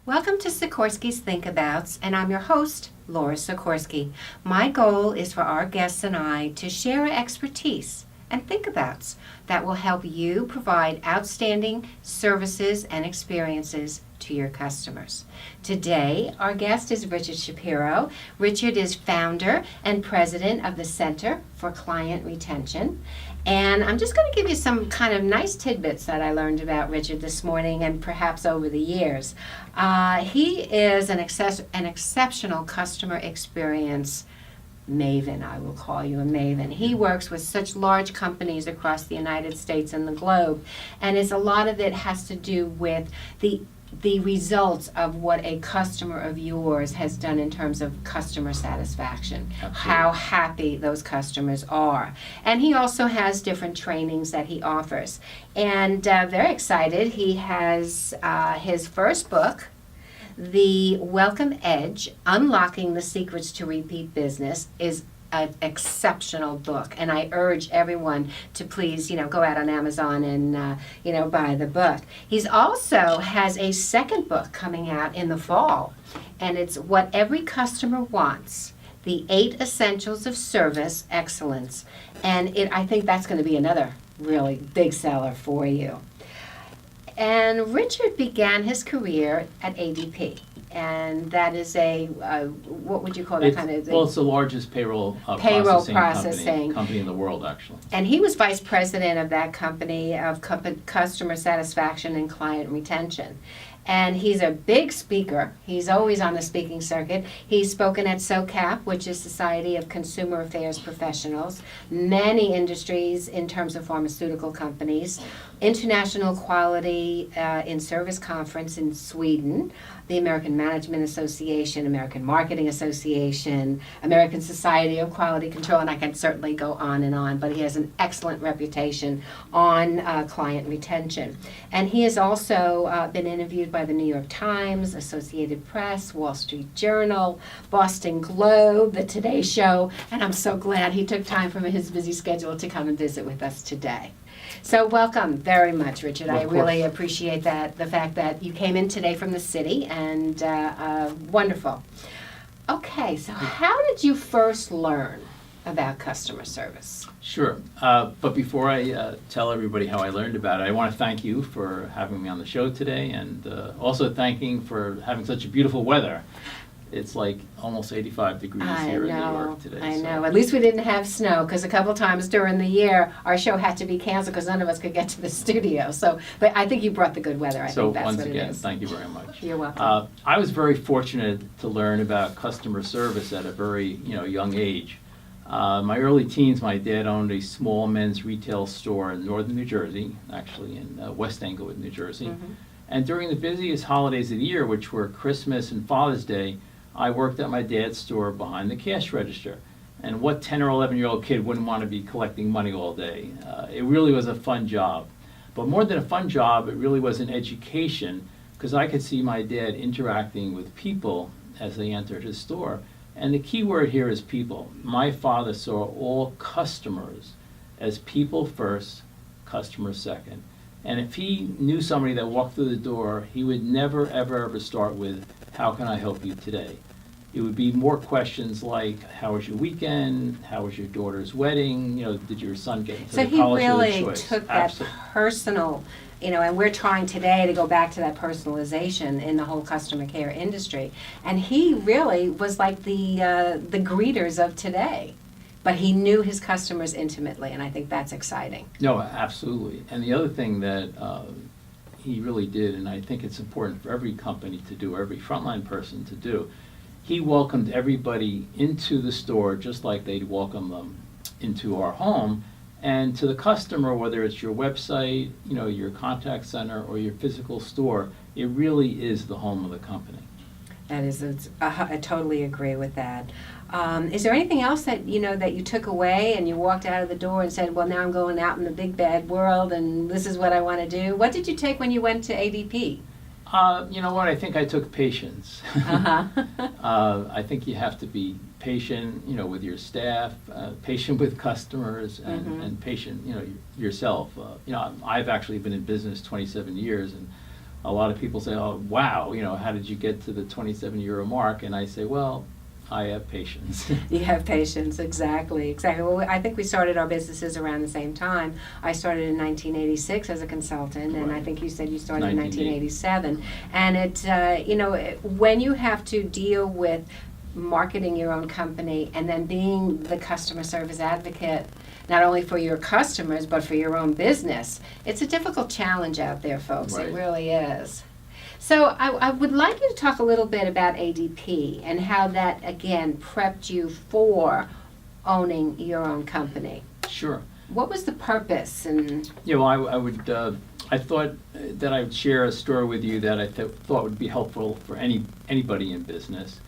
Welcome to Sikorski's Think Abouts, and I'm your host, Laura Sikorski. My goal is for our guests and I to share our expertise and think abouts that will help you provide outstanding services and experiences to your customers. Today, our guest is Richard Shapiro. Richard is founder and president of the Center for Client Retention. And I'm just going to give you some kind of nice tidbits that I learned about Richard this morning and perhaps over the years. He is an exceptional customer experience maven. I will call you a maven. He works with such large companies across the United States and the globe, and a lot of it has to do with the results of what a customer of yours has done in terms of customer satisfaction, Absolutely. How happy those customers are. And he also has different trainings that he offers. And very excited, he has his first book, The Welcome Edge, Unlocking the Secrets to Repeat Business, is an exceptional book, and I urge everyone to please, go out on Amazon and, buy the book. He's also has a second book coming out in the fall, and it's What Every Customer Wants, The 8 Essentials of Service Excellence, and I think that's going to be another really big seller for you. And Richard began his career at ADP. And that is what would you call that kind of? Well, it's the largest payroll processing company in the world, actually. And he was vice president of that company of customer satisfaction and client retention. And he's a big speaker. He's always on the speaking circuit. He's spoken at SOCAP, which is Society of Consumer Affairs Professionals, many industries in terms of pharmaceutical companies, International Quality in Service Conference in Sweden, the American Management Association, American Marketing Association, American Society of Quality Control, and I can certainly go on, but he has an excellent reputation on client retention. And he has also been interviewed by the New York Times, Associated Press, Wall Street Journal, Boston Globe, the Today Show, and I'm so glad he took time from his busy schedule to come and visit with us today. So welcome very much, Richard. Well, I really appreciate the fact that you came in today from the city, and wonderful. Okay, so how did you first learn about customer service? Sure. But before I tell everybody how I learned about it, I want to thank you for having me on the show today, and also thanking for having such beautiful weather. It's like almost 85 degrees here in New York today. I know. At least we didn't have snow, because a couple times during the year our show had to be canceled because none of us could get to the studio. But I think you brought the good weather. I think that's once what again, it is. thank you very much. You're welcome. I was very fortunate to learn about customer service at a very young age. My early teens, my dad owned a small men's retail store in northern New Jersey, actually in West Englewood, New Jersey. Mm-hmm. And during the busiest holidays of the year, which were Christmas and Father's Day, I worked at my dad's store behind the cash register. And what 10 or 11-year-old kid wouldn't want to be collecting money all day? It really was a fun job. But more than a fun job, it really was an education, because I could see my dad interacting with people as they entered his store. And the key word here is people. My father saw all customers as people first, customers second. And if he knew somebody that walked through the door, he would never, ever start with, "How can I help you today?" It would be more questions like, "How was your weekend? How was your daughter's wedding? Did your son get into the college of their choice?" So he really took that personal, and we're trying today to go back to that personalization in the whole customer care industry. And he really was like the greeters of today. But he knew his customers intimately, and I think that's exciting. No, absolutely. And the other thing that he really did, and I think it's important for every company to do, every frontline person to do, he welcomed everybody into the store just like they'd welcome them into our home. And to the customer, whether it's your website, your contact center, or your physical store, it really is the home of the company. That is, I totally agree with that. Is there anything else that that you took away and you walked out of the door and said, "Well, now I'm going out in the big bad world, and this is what I want to do"? What did you take when you went to ADP? You know what? I think I took patience. I think you have to be patient, with your staff, patient with customers, and patient, yourself. I've actually been in business 27 years, and a lot of people say, oh, wow, how did you get to the 27 euro mark? And I say, well, I have patience. You have patience, exactly. Well, I think we started our businesses around the same time. I started in 1986 as a consultant, and I think you said you started in 1987. And when you have to deal with marketing your own company and then being the customer service advocate, not only for your customers, but for your own business, it's a difficult challenge out there, folks. Right. It really is. So I would like you to talk a little bit about ADP and how that, again, prepped you for owning your own company. Sure. What was the purpose? And I thought that I would share a story with you that I thought would be helpful for anybody in business.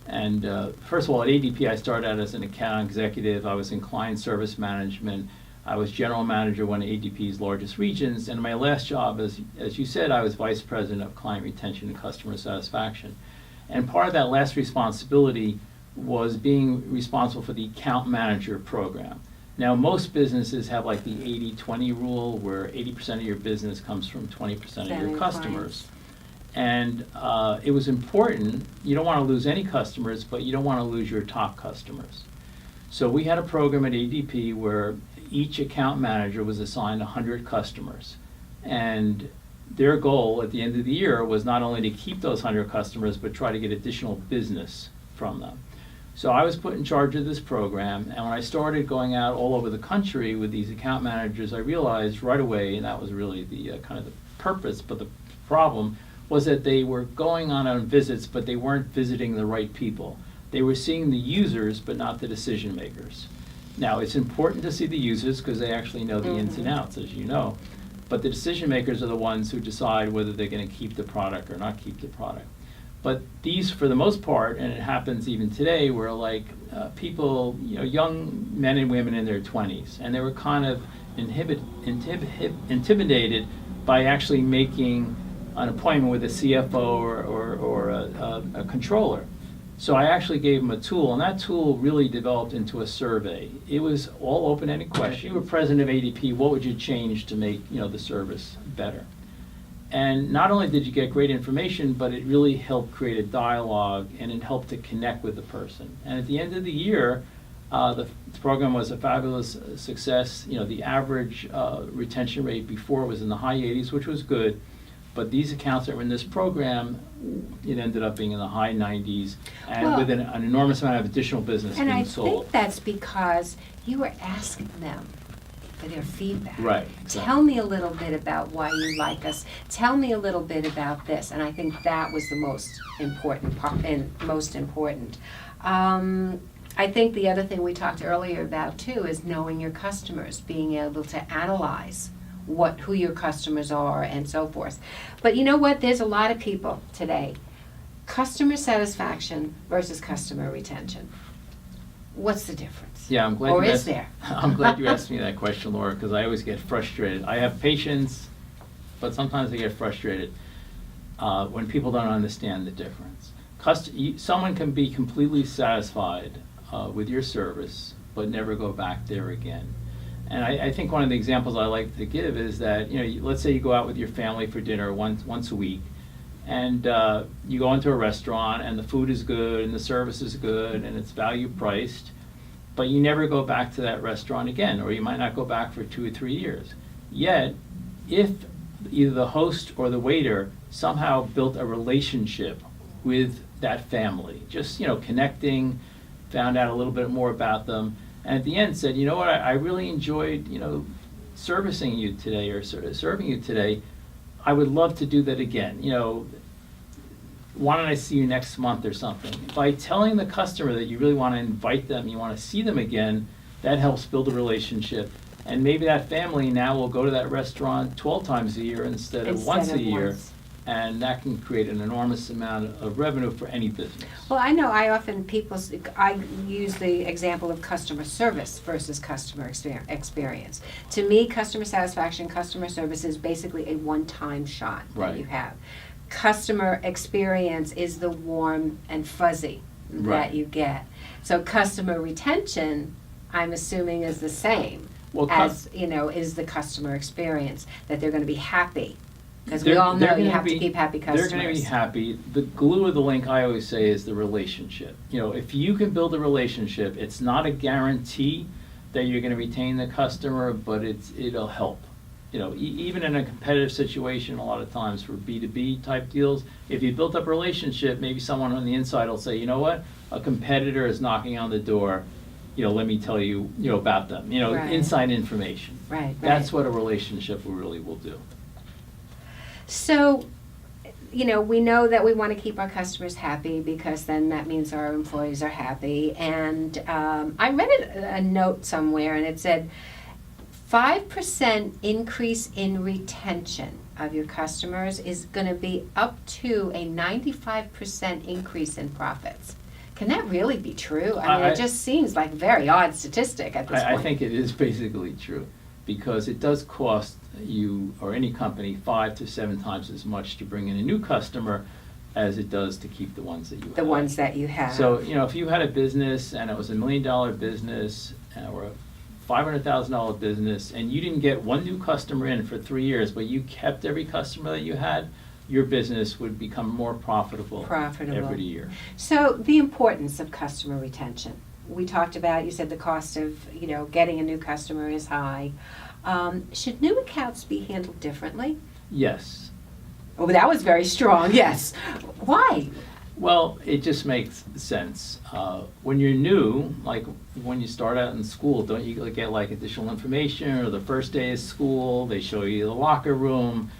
And first of all, at ADP, I started out as an account executive. I was in client service management. I was general manager of one of ADP's largest regions, and my last job, as you said, I was vice president of client retention and customer satisfaction. And part of that last responsibility was being responsible for the account manager program. Now, most businesses have like the 80-20 rule, where 80% of your business comes from 20% of your customers. And it was important. You don't want to lose any customers, but you don't want to lose your top customers. So we had a program at ADP where each account manager was assigned 100 customers. And their goal at the end of the year was not only to keep those 100 customers, but try to get additional business from them. So I was put in charge of this program, and when I started going out all over the country with these account managers, I realized right away, and that was really the kind of the purpose, but the problem was that they were going on visits, but they weren't visiting the right people. They were seeing the users, but not the decision makers. Now, it's important to see the users because they actually know the ins and outs, as you know. But the decision makers are the ones who decide whether they're going to keep the product or not keep the product. But these, for the most part, and it happens even today, were like people, young men and women in their 20s, and they were kind of intimidated by actually making an appointment with a CFO or a controller. So I actually gave them a tool, and that tool really developed into a survey. It was all open-ended questions. If you were president of ADP, what would you change to make the service better? And not only did you get great information, but it really helped create a dialogue, and it helped to connect with the person. And at the end of the year, the program was a fabulous success. The average retention rate before was in the high 80s, which was good. But these accounts that were in this program, it ended up being in the high 90s, and with an enormous amount of additional business being sold. And I think that's because you were asking them for their feedback. Right. Exactly. Tell me a little bit about why you like us. Tell me a little bit about this. And I think that was the most important part, and most important. I think the other thing we talked earlier about, too, is knowing your customers, being able to analyze who your customers are and so forth. But you know what? There's a lot of people today. Customer satisfaction versus customer retention. What's the difference? Yeah, I'm glad. Or is there? I'm glad you asked me that question, Laura, because I always get frustrated. I have patience, but sometimes I get frustrated when people don't understand the difference. Someone can be completely satisfied with your service, but never go back there again. And I think one of the examples I like to give is that, let's say you go out with your family for dinner once a week, and you go into a restaurant, and the food is good, and the service is good, and it's value priced, but you never go back to that restaurant again, or you might not go back for 2 or 3 years. Yet, if either the host or the waiter somehow built a relationship with that family, just, connecting, found out a little bit more about them, and at the end said, you know what, I really enjoyed, servicing you today or serving you today. I would love to do that again. Why don't I see you next month or something? By telling the customer that you really want to invite them, you want to see them again, that helps build a relationship. And maybe that family now will go to that restaurant 12 times a year instead of once a year. And that can create an enormous amount of revenue for any business. Well, I know I use the example of customer service versus customer experience. To me, customer satisfaction, customer service is basically a one-time shot that you have. Customer experience is the warm and fuzzy that you get. So customer retention, I'm assuming, is the same as, is the customer experience, that they're going to be happy Because we all know They're you gonna have to be- keep happy They're customers. going to be happy. The glue of the link, I always say, is the relationship. If you can build a relationship, it's not a guarantee that you're going to retain the customer, but it'll help. Even in a competitive situation, a lot of times for B2B type deals, if you built up a relationship, maybe someone on the inside will say, you know what, a competitor is knocking on the door, let me tell you, about them, Right. inside information. Right, That's what a relationship really will do. So, we know that we want to keep our customers happy because then that means our employees are happy. And I read a note somewhere and it said 5% increase in retention of your customers is going to be up to a 95% increase in profits. Can that really be true? I mean, it just seems like a very odd statistic at this point. I think it is basically true, because it does cost you or any company 5 to 7 times as much to bring in a new customer as it does to keep the ones that you have. The ones that you have. So, if you had a business and it was $1 million business or a $500,000 business and you didn't get one new customer in for 3 years, but you kept every customer that you had, your business would become more profitable every year. So the importance of customer retention. We talked about, you said the cost of, getting a new customer is high. Should new accounts be handled differently? Yes. Oh, that was very strong, yes. Why? Well, it just makes sense. When you're new, like when you start out in school, don't you get like additional information, or the first day of school, they show you the locker room,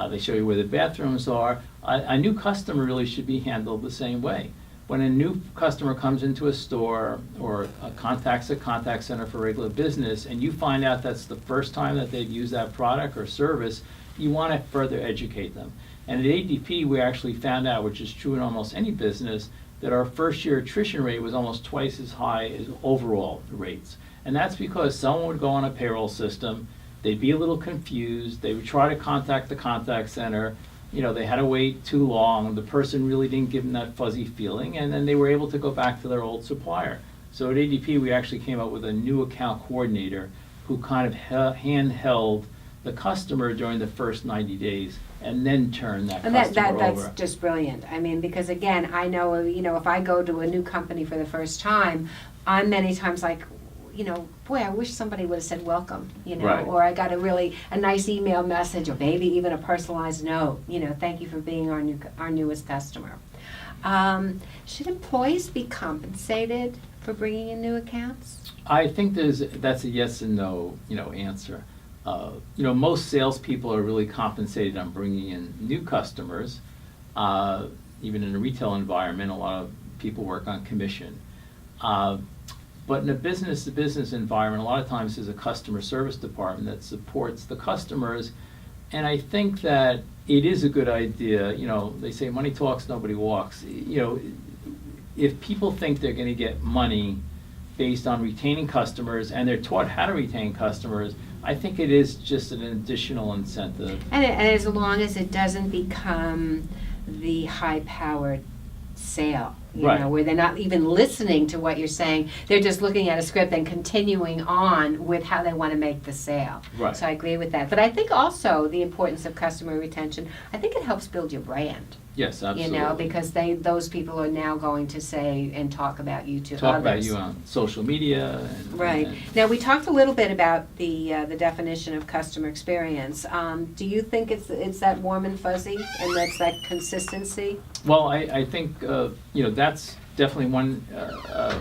they show you where the bathrooms are. A new customer really should be handled the same way. When a new customer comes into a store or contacts a contact center for regular business, and you find out that's the first time that they've used that product or service, you want to further educate them. And at ADP, we actually found out, which is true in almost any business, that our first year attrition rate was almost twice as high as overall rates. And that's because someone would go on a payroll system, they'd be a little confused, they would try to contact the contact center, they had to wait too long, the person really didn't give them that fuzzy feeling, and then they were able to go back to their old supplier. So at ADP, we actually came up with a new account coordinator who kind of handheld the customer during the first 90 days and then turn that customer over. That's just brilliant. I mean, because again, I know, if I go to a new company for the first time, I'm many times like, boy, I wish somebody would have said welcome, Right. Or I got a nice email message, or maybe even a personalized note, thank you for being our newest customer. Should employees be compensated for bringing in new accounts? I think that's a yes and no, answer. Most salespeople are really compensated on bringing in new customers. Even in a retail environment, a lot of people work on commission. But in a business-to-business environment, a lot of times there's a customer service department that supports the customers. And I think that it is a good idea. They say money talks, nobody walks. If people think they're going to get money based on retaining customers and they're taught how to retain customers, I think it is just an additional incentive. And as long as it doesn't become the high-powered sale, Right. Where they're not even listening to what you're saying, they're just looking at a script and continuing on with how they want to make the sale. Right. So I agree with that. But I think also the importance of customer retention, I think it helps build your brand. Yes, absolutely. Because those people are now going to say and talk about you to Talk others. about you on social media. Right. Now, we talked a little bit about the definition of customer experience. Do you think it's that warm and fuzzy, and that's that consistency? Well, I think, that's definitely one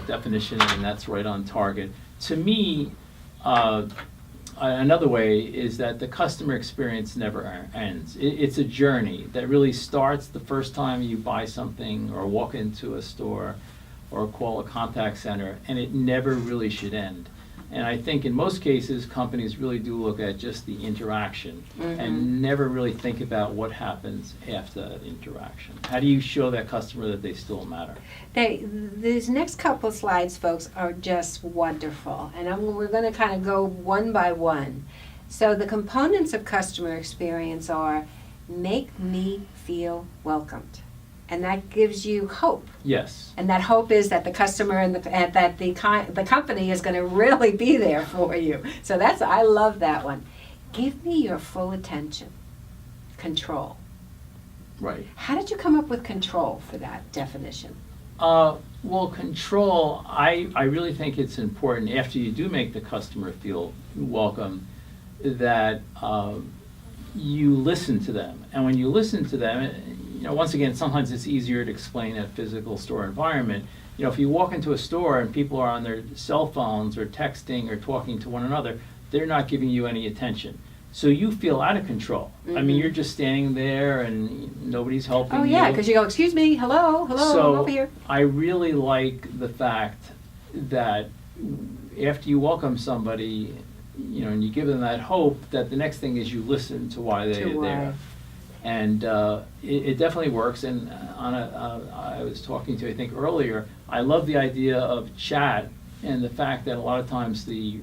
definition, and that's right on target. To me, another way is that the customer experience never ends. It's a journey that really starts the first time you buy something or walk into a store or call a contact center, and it never really should end. And I think in most cases, companies really do look at just the interaction and never really think about what happens after that interaction. How do you show that customer that they still matter? These next couple of slides, folks, are just wonderful. And we're going to kind of go one by one. So the components of customer experience are make me feel welcomed. And that gives you hope. Yes. And that hope is that the customer and that the company is going to really be there for you. So I love that one. Give me your full attention. control. Right. How did you come up with control for that definition? Well, control, I really think it's important after you do make the customer feel welcome that you listen to them. And when you listen to them, once again, sometimes it's easier to explain a physical store environment. If you walk into a store and people are on their cell phones or texting or talking to one another, they're not giving you any attention. So you feel out of control. Mm-hmm. I mean, you're just standing there and nobody's helping you. Oh yeah, because you go, excuse me, hello, I'm over here. I really like the fact that after you welcome somebody, and you give them that hope, that the next thing is you listen to why they're there. And it definitely works. And I was talking to, I think earlier, I love the idea of chat and the fact that a lot of times the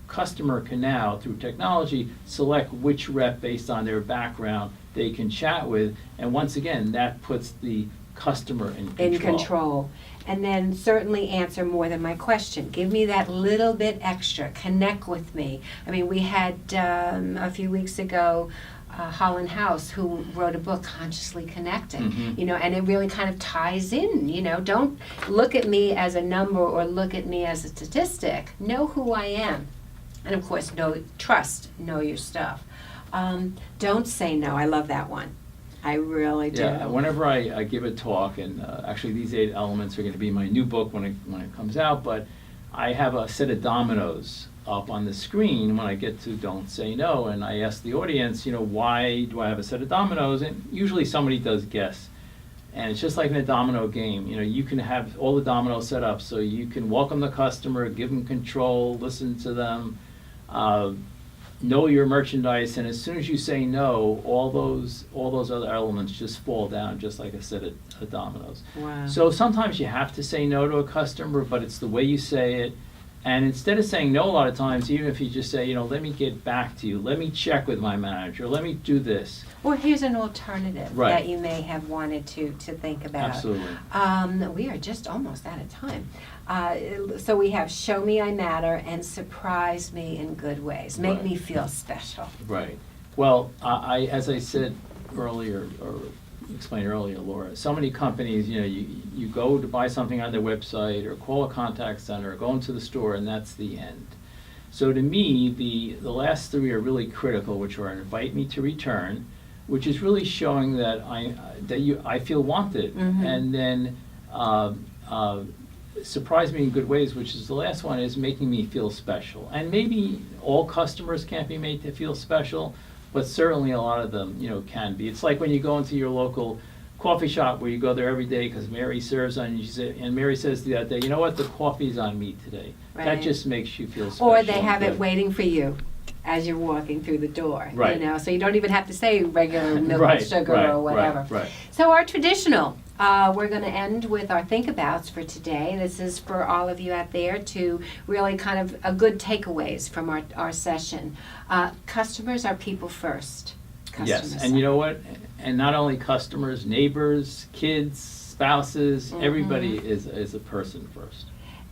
customer can now, through technology, select which rep based on their background they can chat with. And once again, that puts the customer in control. And then certainly answer more than my question. Give me that little bit extra. Connect with me. I mean, we had a few weeks ago Holland House, who wrote a book, Consciously Connecting, Mm-hmm. And it really kind of ties in, don't look at me as a number or look at me as a statistic. Know who I am. And of course, know your stuff. Don't say no. I love that one. I really do. Yeah, whenever I give a talk, and actually these 8 elements are going to be my new book when it comes out, but I have a set of dominoes up on the screen when I get to Don't Say No, and I ask the audience, why do I have a set of dominoes? And usually somebody does guess. And it's just like in a domino game, you can have all the dominoes set up so you can welcome the customer, give them control, listen to them, know your merchandise, and as soon as you say no, all those other elements just fall down, just like a set of dominoes. Wow. So sometimes you have to say no to a customer, but it's the way you say it. And instead of saying no a lot of times, even if you just say, let me get back to you, let me check with my manager, let me do this. Or here's an alternative that you may have wanted to think about. Absolutely. We are just almost out of time. So we have show me I matter and surprise me in good ways. Make me feel special. Right. Well, as I said earlier, or explained earlier, Laura, so many companies, you go to buy something on their website or call a contact center or go into the store, and that's the end. So to me, the last 3 are really critical, which are invite me to return, which is really showing that I feel wanted, and then surprise me in good ways, which is the last one, is making me feel special. And maybe all customers can't be made to feel special, but certainly a lot of them, can be. It's like when you go into your local coffee shop where you go there every day because Mary serves on you, and Mary says the other day, you know what, the coffee's on me today. Right. That just makes you feel special. Or they have it waiting for you as you're walking through the door, so you don't even have to say regular milk, sugar, or whatever. Right. So our traditional, we're going to end with our think abouts for today. This is for all of you out there to really kind of a good takeaways from our session. Customers are people first. Yes, and you know what? And not only customers, neighbors, kids, spouses, everybody is a person first.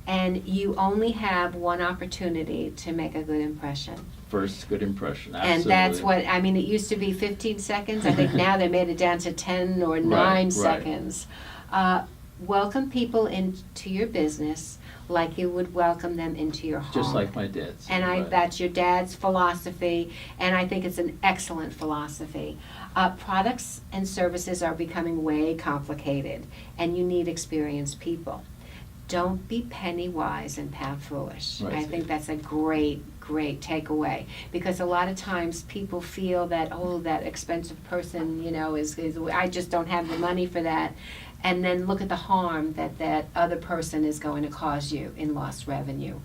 And you only have one opportunity to make a good impression. First good impression, absolutely. And that's what, it used to be 15 seconds. I think now they made it down to 10 or 9 seconds. Welcome people into your business like you would welcome them into your home. Just like my dad's. And that's your dad's philosophy, and I think it's an excellent philosophy. Products and services are becoming way complicated, and you need experienced people. Don't be penny wise and pound foolish. I think that's a great takeaway, because a lot of times people feel that, that expensive person, is I just don't have the money for that. And then look at the harm that other person is going to cause you in lost revenue.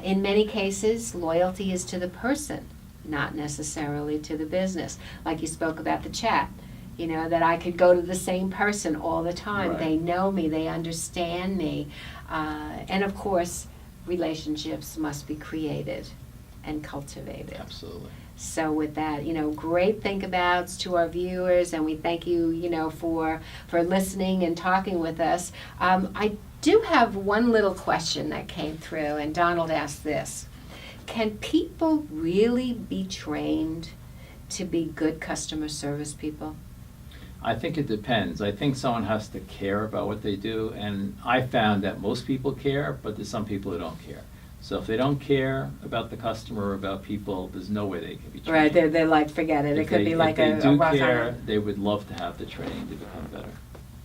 In many cases, loyalty is to the person, not necessarily to the business. Like you spoke about the chat, that I could go to the same person all the time. They know me, they understand me. And of course, relationships must be created and cultivated. Absolutely. So with that, great think abouts to our viewers, and we thank you, for listening and talking with us. I do have one little question that came through, and Donald asked this. Can people really be trained to be good customer service people? I think it depends. I think someone has to care about what they do, and I found that most people care, but there's some people who don't care. So if they don't care about the customer or about people, there's no way they can be trained. Right, they're like, forget it. It could be like a If they do rough care, iron. they would love to have the training to become better.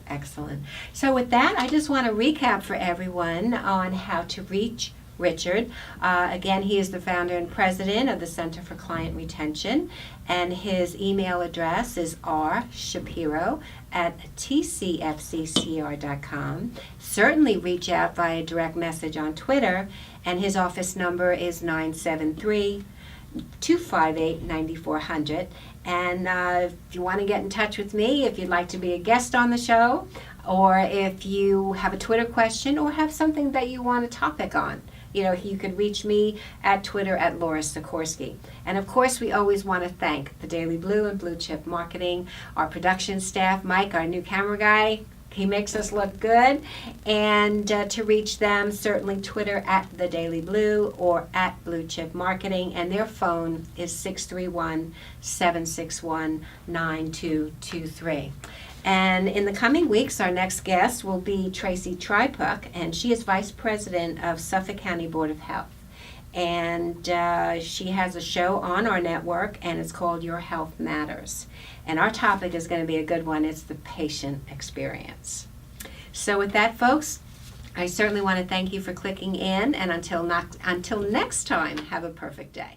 Excellent. So with that, I just want to recap for everyone on how to reach Richard. Again, he is the founder and president of the Center for Client Retention, and his email address is r.shapiro@tcfccr.com. Certainly reach out via direct message on Twitter, and his office number is 973-258-9400. And if you want to get in touch with me, if you'd like to be a guest on the show, or if you have a Twitter question or have something that you want a topic on, you can reach me at Twitter at Laura Sikorski. And of course, we always want to thank the Daily Blue and Blue Chip Marketing, our production staff, Mike, our new camera guy. He makes us look good. And to reach them, certainly Twitter at The Daily Blue or at Blue Chip Marketing. And their phone is 631-761-9223. And in the coming weeks, our next guest will be Tracy Tripuck, and she is Vice President of Suffolk County Board of Health. And she has a show on our network, and it's called Your Health Matters. And our topic is going to be a good one. It's the patient experience. So with that, folks, I certainly want to thank you for clicking in, and until next time, have a perfect day.